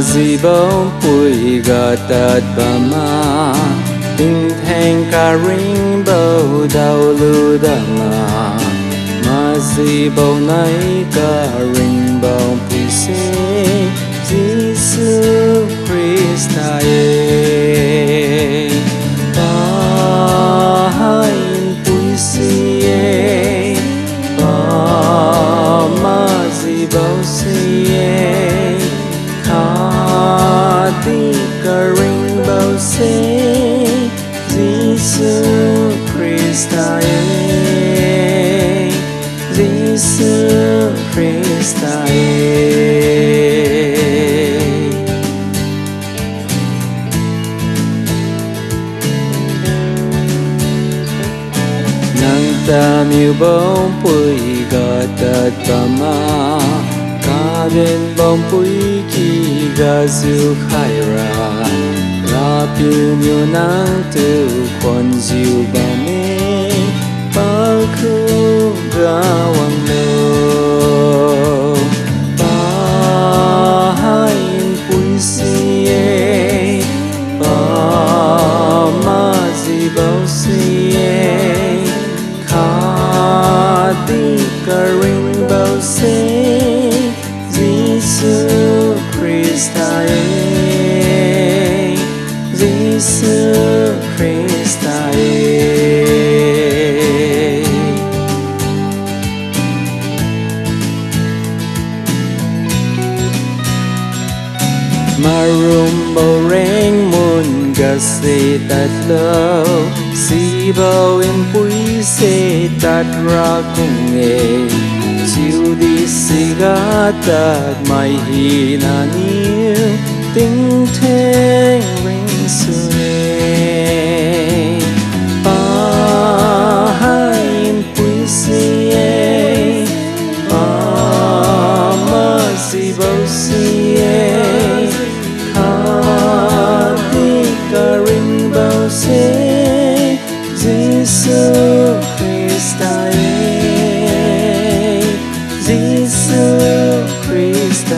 gì bóng bụi gà tạt bà ma tình thành cả ring bầu đau lưu đà mà gì bầu này cả ring bầu bụi xe Jesus Christ ai ta hai bụi xe ba mà gì bầu xe di ka rainbow say Jesus Christ Jesus Christ nang ta miu bóng bụi gà tạt bà ma ca bên bóng bụi kỳ gà diệu khai ra ra piu miu nang tu quan diệu bà mê ba khu ga wang lô ba hai bụi xie ba ma di bao xie khá đi cả rainbow xie Jesus Christ Jesus Christ marum bầu reng mun ga se tat lo si bầu em pui se tat ra cùng nghe chiều đi si ga tat mai hi na niu tình thế ring suy ba hai pui si ba ma si bầu si rainbow say Jesus Christ Jesus Christ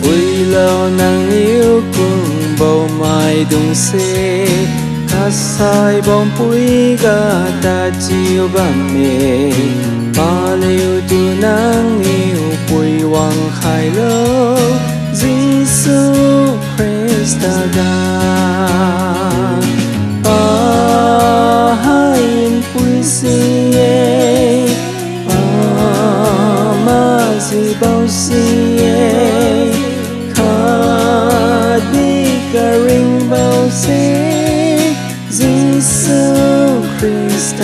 vui lâu nàng yêu cùng bầu mai đung xe ta sai bóng bụi gà ta chiều bà mê ba liu tu nang yêu bụi hoàng khai lô Jesus Christ ga ba hai bụi si ba ma si bao si khá đi cả ring bao si Jesus Christ